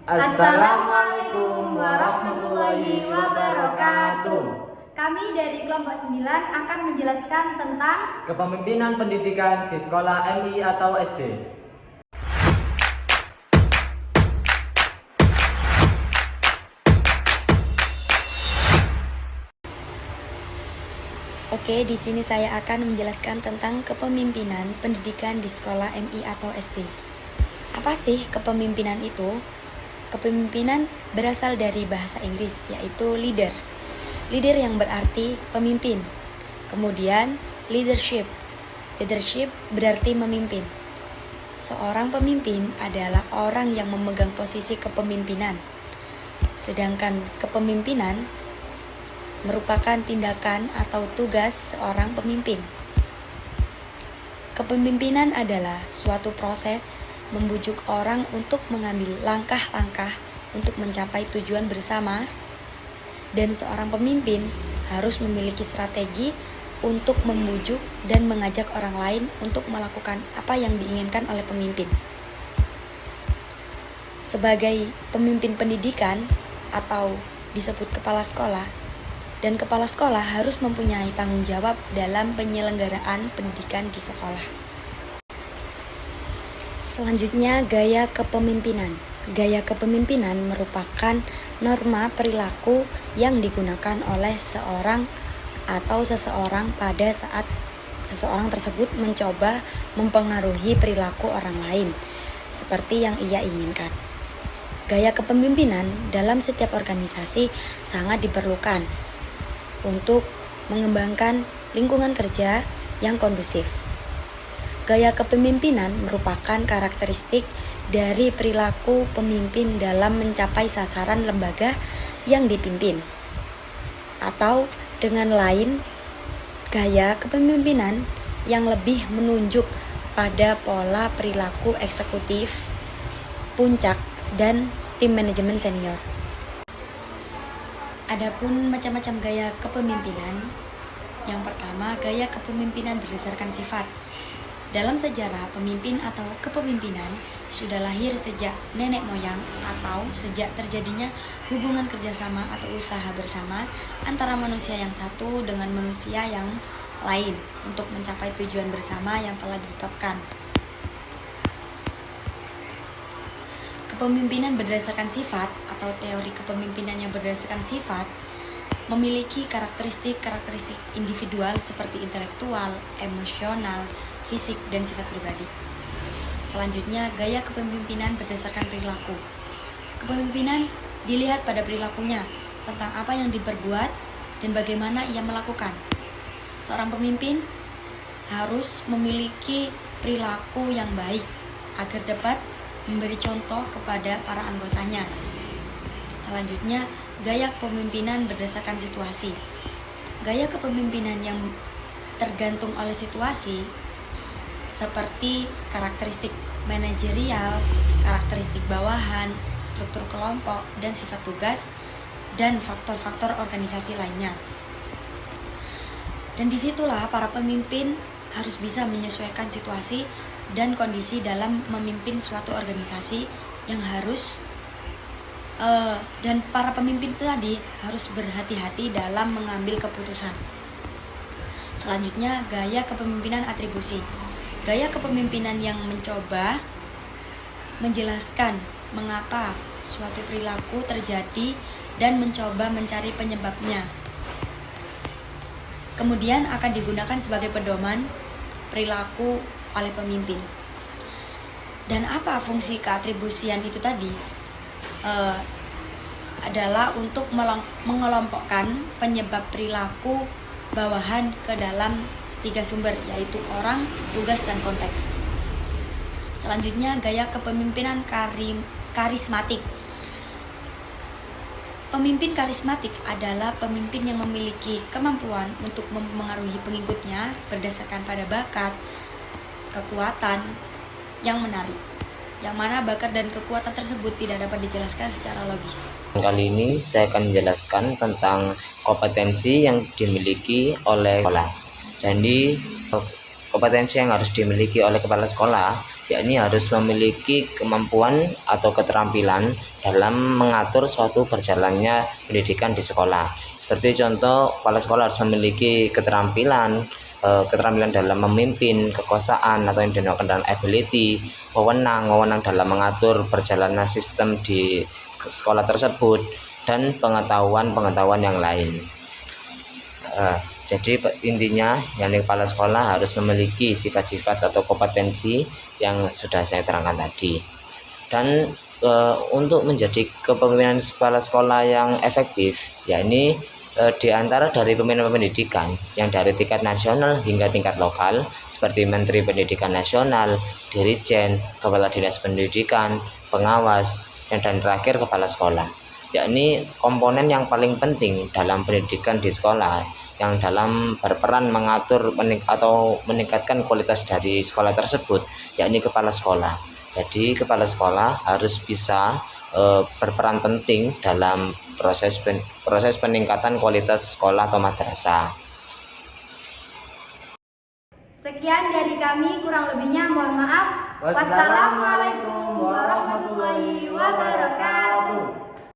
Assalamualaikum warahmatullahi wabarakatuh. Kami dari kelompok 9 akan menjelaskan tentang kepemimpinan pendidikan di sekolah MI atau SD. Oke, di sini saya akan menjelaskan tentang kepemimpinan pendidikan di sekolah MI atau SD. Apa sih kepemimpinan itu? Kepemimpinan berasal dari bahasa Inggris, yaitu leader. Leader yang berarti pemimpin. Kemudian leadership. Leadership berarti memimpin. Seorang pemimpin adalah orang yang memegang posisi kepemimpinan. Sedangkan kepemimpinan merupakan tindakan atau tugas seorang pemimpin. Kepemimpinan adalah suatu proses membujuk orang untuk mengambil langkah-langkah untuk mencapai tujuan bersama, dan seorang pemimpin harus memiliki strategi untuk membujuk dan mengajak orang lain untuk melakukan apa yang diinginkan oleh pemimpin. Sebagai pemimpin pendidikan atau disebut kepala sekolah, dan kepala sekolah harus mempunyai tanggung jawab dalam penyelenggaraan pendidikan di sekolah. Selanjutnya, gaya kepemimpinan. Gaya kepemimpinan merupakan norma perilaku yang digunakan oleh seorang atau seseorang pada saat seseorang tersebut mencoba mempengaruhi perilaku orang lain seperti yang ia inginkan. Gaya kepemimpinan dalam setiap organisasi sangat diperlukan untuk mengembangkan lingkungan kerja yang kondusif. Gaya kepemimpinan merupakan karakteristik dari perilaku pemimpin dalam mencapai sasaran lembaga yang dipimpin. Atau dengan lain, gaya kepemimpinan yang lebih menunjuk pada pola perilaku eksekutif, puncak, dan tim manajemen senior. Adapun macam-macam gaya kepemimpinan, yang pertama, gaya kepemimpinan berdasarkan sifat. Dalam sejarah, pemimpin atau kepemimpinan sudah lahir sejak nenek moyang atau sejak terjadinya hubungan kerjasama atau usaha bersama antara manusia yang satu dengan manusia yang lain untuk mencapai tujuan bersama yang telah ditetapkan. Kepemimpinan berdasarkan sifat atau teori kepemimpinan yang berdasarkan sifat memiliki karakteristik individual seperti intelektual, emosional, fisik, dan sifat pribadi. Selanjutnya, gaya kepemimpinan berdasarkan perilaku. Kepemimpinan dilihat pada perilakunya, tentang apa yang diperbuat dan bagaimana ia melakukan. Seorang pemimpin harus memiliki perilaku yang baik agar dapat memberi contoh kepada para anggotanya. Selanjutnya, gaya kepemimpinan berdasarkan situasi. Gaya kepemimpinan yang tergantung oleh situasi seperti karakteristik manajerial, karakteristik bawahan, struktur kelompok, dan sifat tugas, dan faktor-faktor organisasi lainnya. Dan disitulah para pemimpin harus bisa menyesuaikan situasi dan kondisi dalam memimpin suatu organisasi yang harus dan para pemimpin itu tadi harus berhati-hati dalam mengambil keputusan. Selanjutnya, gaya kepemimpinan atribusi. Gaya kepemimpinan yang mencoba menjelaskan mengapa suatu perilaku terjadi dan mencoba mencari penyebabnya. Kemudian akan digunakan sebagai pedoman perilaku oleh pemimpin. Dan apa fungsi keatribusian itu tadi? Adalah untuk mengelompokkan penyebab perilaku bawahan ke dalam 3 sumber, yaitu orang, tugas, dan konteks. Selanjutnya, gaya kepemimpinan karismatik. Pemimpin karismatik adalah pemimpin yang memiliki kemampuan untuk mempengaruhi pengikutnya berdasarkan pada bakat, kekuatan yang menarik, yang mana bakat dan kekuatan tersebut tidak dapat dijelaskan secara logis. Kali ini saya akan menjelaskan tentang kompetensi yang dimiliki oleh sekolah. Jadi, kompetensi yang harus dimiliki oleh kepala sekolah yakni harus memiliki kemampuan atau keterampilan dalam mengatur suatu berjalannya pendidikan di sekolah. Seperti contoh, kepala sekolah harus memiliki keterampilan dalam memimpin, kekuasaan atau yang dinamakan dengan ability, wewenang dalam mengatur perjalanan sistem di sekolah tersebut, dan pengetahuan yang lain. Jadi intinya yang kepala sekolah harus memiliki sifat-sifat atau kompetensi yang sudah saya terangkan tadi. Dan untuk menjadi kepemimpinan kepala sekolah yang efektif, yakni di antara dari pimpinan pendidikan yang dari tingkat nasional hingga tingkat lokal seperti Menteri Pendidikan Nasional, Dirjen, Kepala Dinas Pendidikan, Pengawas, dan terakhir kepala sekolah, yakni komponen yang paling penting dalam pendidikan di sekolah yang dalam berperan mengatur atau meningkatkan kualitas dari sekolah tersebut, yakni kepala sekolah. Jadi kepala sekolah harus bisa berperan penting dalam proses peningkatan kualitas sekolah atau madrasah. Sekian dari kami, kurang lebihnya mohon maaf. Wassalamualaikum warahmatullahi wabarakatuh.